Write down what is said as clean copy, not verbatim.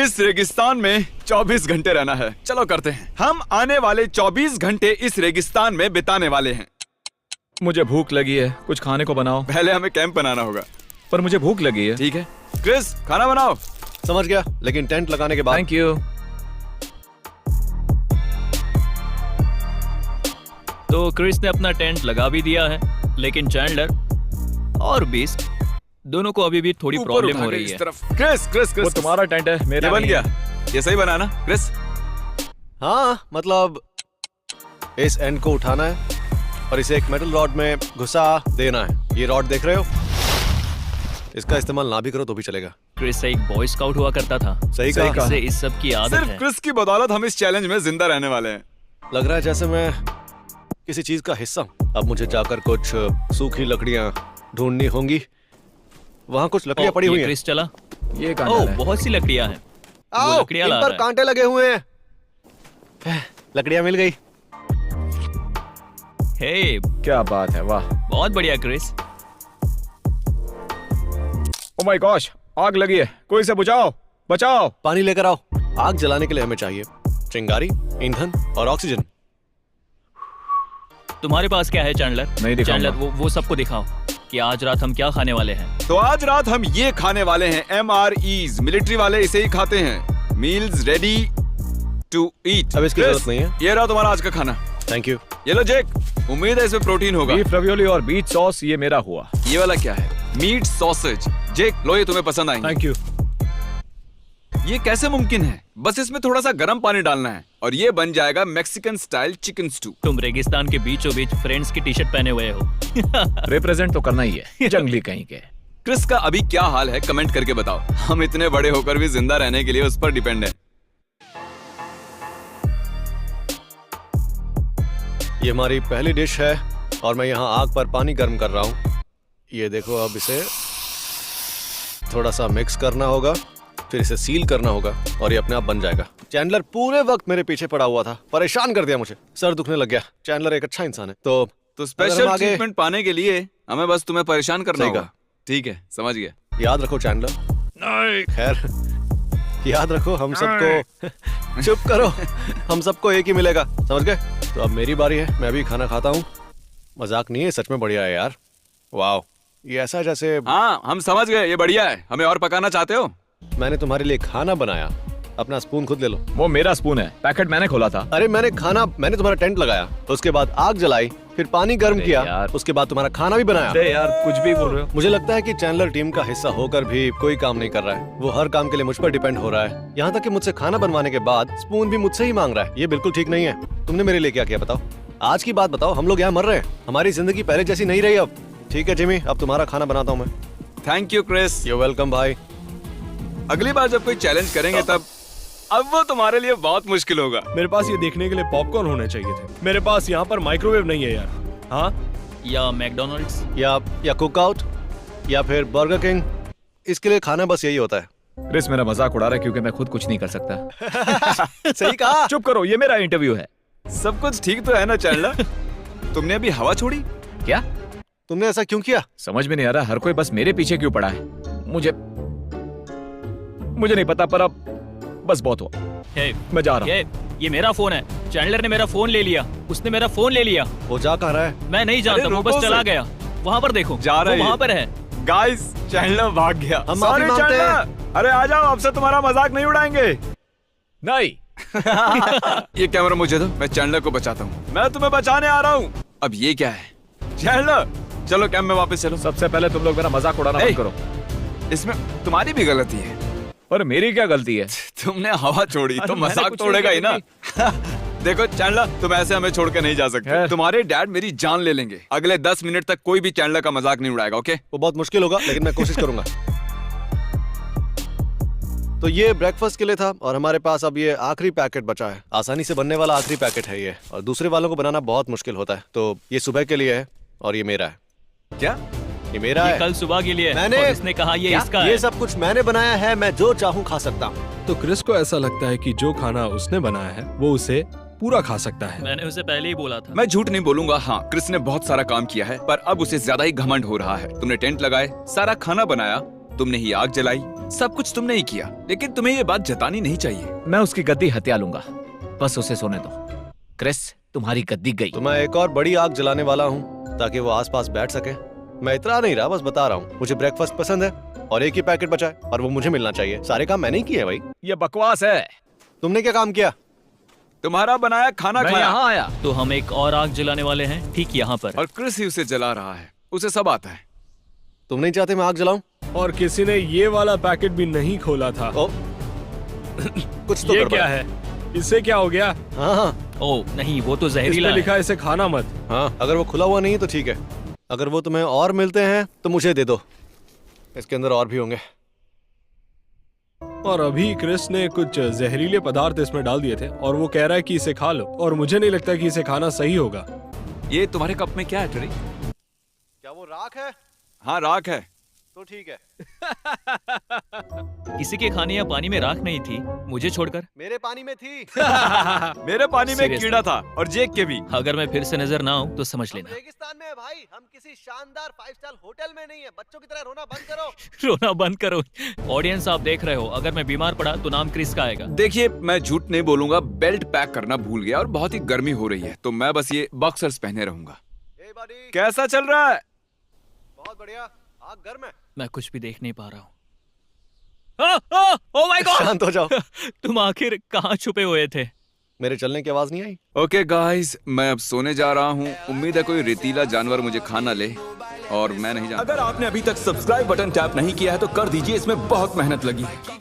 इस रेगिस्तान में 24 घंटे रहना है। चलो करते हैं। हम आने वाले 24 घंटे इस रेगिस्तान में बिताने वाले हैं। मुझे भूख लगी है, कुछ खाने को बनाओ। पहले हमें कैंप बनाना होगा। पर मुझे भूख लगी है। ठीक है क्रिस, खाना बनाओ। समझ गया, लेकिन टेंट लगाने के बाद। Thank you. तो क्रिस ने अपना टेंट लगा भी दिया है, लेकिन चैंडलर और बीस्ट दोनों को अभी भी थोड़ी प्रॉब्लम हो रही है। क्रिस क्रिस क्रिस, वो तुम्हारा टेंट है, मेरा ये बन नहीं गया। है। ये सही बना ना क्रिस? हाँ, मतलब इस एंड को उठाना है और इसे एक मेटल रॉड में घुसा देना है। ये रॉड देख रहे हो? इसका इस्तेमाल ना भी करो तो भी चलेगा। क्रिस एक बॉय स्काउट हुआ करता था। सही कहा। इसे इस सब की आदत सिर्फ है। क्रिस की बदौलत हम इस चैलेंज में जिंदा रहने वाले हैं। लग रहा है जैसे मैं किसी चीज का हिस्सा हूं। अब मुझे जाकर कुछ सूखी लकड़ियां ढूंढनी होंगी। वहाँ कुछ लकड़ियां पड़ी हुई हैं। क्रिस चला। ये ओह, कहाँ है? बहुत सी लकड़ियां हैं। वो आओ, लकड़ियां इन ला पर रहा है। कांटे लगे हुए हैं। लकड़ियां मिल गई। हे, क्या बात है, वाह। बहुत बढ़िया क्रिस। ओ माय गॉश, आग लगी है, कोई इसे बुझाओ, बचाओ। पानी लेकर आओ। आग जलाने के लिए हमें चाहिए चिंगारी, ईंधन और ऑक्सीजन। तुम्हारे पास क्या है चैंडलर? नहीं दिखाऊंगा। चैंडलर, वो सबको दिखाओ कि आज रात हम क्या खाने वाले हैं। तो आज रात हम ये खाने वाले हैं। MREs, मिलिट्री वाले इसे ही खाते हैं। Meals ready to eat. अब इसकी जरूरत नहीं है। ये रहा तुम्हारा आज का खाना। Thank you. ये लो जेक, उम्मीद है इसमें प्रोटीन होगा। बीफ रवियोली और बीच सॉस, ये मेरा हुआ। ये वाला क्या है? Meet sausage. जेक लो, ये तुम्हें पसंद आएंगे। Thank you. ये कैसे मुमकिन है? बस इसमें थोड़ा सा गर्म पानी डालना है और ये बन जाएगा मैक्सिकन स्टाइल चिकन स्टू। तुम रेगिस्तान के बीचों बीच फ्रेंड्स की टी शर्ट पहने हुए हो। रिप्रेजेंट तो करना ही है, जंगली कहीं के। क्रिस का अभी क्या हाल है कमेंट करके बताओ। हम इतने बड़े होकर भी जिंदा रहने के लिए उस पर डिपेंड है। ये हमारी पहली डिश है और मैं यहाँ आग पर पानी गर्म कर रहा हूँ। ये देखो, अब इसे थोड़ा सा मिक्स करना होगा, फिर इसे सील करना होगा और ये अपने आप बन जाएगा। चैंडलर पूरे वक्त मेरे पीछे पड़ा हुआ था, परेशान कर दिया मुझे। सर दुखने लग गया। चैंडलर एक अच्छा इंसान है। तो स्पेशल ट्रीटमेंट पाने के लिए हमें बस तुम्हें परेशान करना सही होगा। कहा। ठीक है, समझ गया। याद रखो चैंडलर। नहीं। खैर, याद रखो हम सबको चुप करो, हम सबको एक ही मिलेगा, समझ गए? तो अब मेरी बारी है, मैं भी खाना खाता हूँ। मजाक नहीं है, सच में बढ़िया है यार। वाह, ये ऐसा जैसे हाँ, हम समझ गए, ये बढ़िया है। हमें और पकाना चाहते हो? मैंने तुम्हारे लिए खाना बनाया। अपना स्पून खुद ले लो। वो मेरा स्पून है, पैकेट मैंने खोला था। अरे मैंने तुम्हारा टेंट लगाया, उसके बाद आग जलाई, फिर पानी गर्म अरे किया, यार। उसके बाद तुम्हारा खाना भी बनाया। अरे यार, कुछ भी बोल रहे हो। मुझे लगता है कि चैंडलर टीम का हिस्सा होकर भी कोई काम नहीं कर रहा है। वो हर काम के लिए मुझ पर डिपेंड हो रहा है, यहाँ तक कि मुझसे खाना बनवाने के बाद स्पून भी मुझसे ही मांग रहा है। ये बिल्कुल ठीक नहीं है। तुमने मेरे लिए क्या किया बताओ? आज की बात बताओ। हम लोग यहाँ मर रहे हैं, हमारी जिंदगी पहले जैसी नहीं रही अब। ठीक है जिमी, अब तुम्हारा खाना बनाता हूँ मैं। Thank you Chris. You welcome भाई। अगली बार जब कोई चैलेंज करेंगे तब अब वो तुम्हारे लिए बहुत मुश्किल होगा। मेरे पास ये देखने के लिए पॉपकॉर्न होने चाहिए थे। मेरे पास यहाँ पर माइक्रोवेव नहीं है यार। हाँ, या मैकडोनल्ड्स या कुकआउट या फिर बर्गर किंग। इसके लिए खाना बस यही होता है। क्रिस मेरा मजाक उड़ा रहा है क्योंकि मैं खुद कुछ नहीं कर सकता। सही कहा। चुप करो, ये मेरा इंटरव्यू है। सब कुछ ठीक तो है ना चैंडलर? तुमने अभी हवा छोड़ी? क्या? तुमने ऐसा क्यों किया? समझ में नहीं आ रहा, हर कोई बस मेरे पीछे क्यों पड़ा है। मुझे नहीं पता, पर अब बस बहुत हुआ। हे, मैं जा रहा हूँ। ये मेरा फोन है। चैंडलर ने मेरा फोन ले लिया। उसने मेरा फोन ले लिया। वो जा कहाँ रहा है? मैं नहीं जानता, अरे वो बस रुको चला सर। गया। वहाँ पर देखो, जा रहा है वो वहाँ ये। पर है। गाइस, चैंडलर भाग गया। हम माफी Sorry, मांगते हैं। चैंडलर। अरे आ जाओ, आपसे तुम्हारा मजाक नहीं उड़ाएंगे। नहीं। ये कैमरा मुझे दो, मैं चैंडलर को बचाता हूँ। मैं तुम्हें बचाने आ रहा हूँ। अब ये क्या है? चैंडलर, चलो कैंप में वापस चलो। सबसे पहले तुम लोग मेरा मजाक उड़ाना ए! बंद करो। इसमें तुम्हारी भी गलती है। और मेरी क्या गलती है? तुमने हवा छोड़ी तो मैंने मजाक कुछ तोड़ेगा ही ना। नहीं देखो चैंडलर, तुम ऐसे हमें छोड़ के नहीं जा सकते। खैर। तुम्हारे डैड मेरी जान ले लेंगे। अगले 10 मिनट तक कोई भी चैंडलर का मजाक नहीं उड़ाएगा, ओके? वो बहुत मुश्किल होगा, लेकिन मैं कोशिश करूंगा। तो ये ब्रेकफास्ट के लिए था और हमारे पास अब ये आखिरी पैकेट बचा है। आसानी से बनने वाला आखिरी पैकेट है ये, और दूसरे वालों को बनाना बहुत मुश्किल होता है। तो ये सुबह के लिए है और ये मेरा है। क्या? ये मेरा ये है। कल सुबह के लिए मैंने- और इसने कहा ये इसका ये है। सब कुछ मैंने बनाया है, मैं जो चाहूँ खा सकता हूँ। तो क्रिस को ऐसा लगता है कि जो खाना उसने बनाया है वो उसे पूरा खा सकता है। मैंने उसे पहले ही बोला था। मैं झूठ नहीं बोलूंगा। हाँ, क्रिस ने बहुत सारा काम किया है, पर अब उसे ज्यादा ही घमंड हो रहा है। तुमने टेंट लगाए, सारा खाना बनाया, तुमने ही आग जलाई, सब कुछ तुमने ही किया, लेकिन तुम्हें ये बात जतानी नहीं चाहिए। मैं उसकी गद्दी हत्या लूंगा, बस उसे सोने दो। क्रिस, तुम्हारी गद्दी गई। तो मैं एक और बड़ी आग जलाने वाला हूँ ताकि वो आसपास बैठ सके। मैं इतना नहीं रहा, बस बता रहा हूँ। मुझे ब्रेकफास्ट पसंद है और एक ही पैकेट बचा है और वो मुझे मिलना चाहिए। सारे काम मैंने ही किए भाई। ये बकवास है। तुमने क्या काम किया? तुम्हारा बनाया खाना मैं खाया यहाँ आया। तो हम एक और आग जलाने वाले हैं ठीक यहाँ पर। और क्रिस ही उसे जला रहा है। उसे सब आता है। तुम नहीं चाहते मैं आग जलाऊं? और किसी ने ये वाला पैकेट भी नहीं खोला था। ओ, कुछ तो ये गड़बड़ क्या है। है? इससे क्या हो गया? हाँ हाँ ओह नहीं, वो तो इस जहरीला पे है। लिखा है इसे खाना मत। हाँ, अगर वो खुला हुआ नहीं है तो ठीक है। अगर वो तुम्हें और मिलते हैं तो मुझे दे दो, इसके अंदर और भी होंगे। और अभी क्रिस ने कुछ जहरीले पदार्थ इसमें डाल दिए थे और वो कह रहा है कि इसे खा लो, और मुझे नहीं लगता कि इसे खाना सही होगा। ये तुम्हारे कप में क्या है ट्री? क्या वो राख है? हाँ, राख है। तो ठीक है। किसी के खाने या पानी में राख नहीं थी, मुझे छोड़कर। मेरे पानी में थी। मेरे पानी में Seriously? कीड़ा था और जेक के भी। अगर मैं फिर से नजर ना आऊं तो समझ हम लेना। रेगिस्तान में है भाई, हम किसी शानदार 5 स्टार होटल में नहीं है। बच्चों की तरह रोना बंद करो। रोना बंद करो। ऑडियंस आप देख रहे हो, अगर मैं बीमार पड़ा तो नाम क्रिस का आएगा। देखिए, मैं झूठ नहीं बोलूंगा, बेल्ट पैक करना भूल गया और बहुत ही गर्मी हो रही है, तो मैं बस ये बॉक्सर्स पहने रहूंगा। ए buddy, कैसा चल रहा है? बहुत बढ़िया। आग गर्म है। मैं कुछ भी देख नहीं पा रहा हूँ। Oh my God! शांत हो जाओ। तुम आखिर कहाँ छुपे हुए थे? मेरे चलने की आवाज नहीं आई? ओके गाइस, मैं अब सोने जा रहा हूँ। उम्मीद है कोई रेतीला जानवर मुझे खा ना ले, और मैं नहीं जानता। अगर आपने अभी तक सब्सक्राइब बटन टैप नहीं किया है तो कर दीजिए, इसमें बहुत मेहनत लगी है।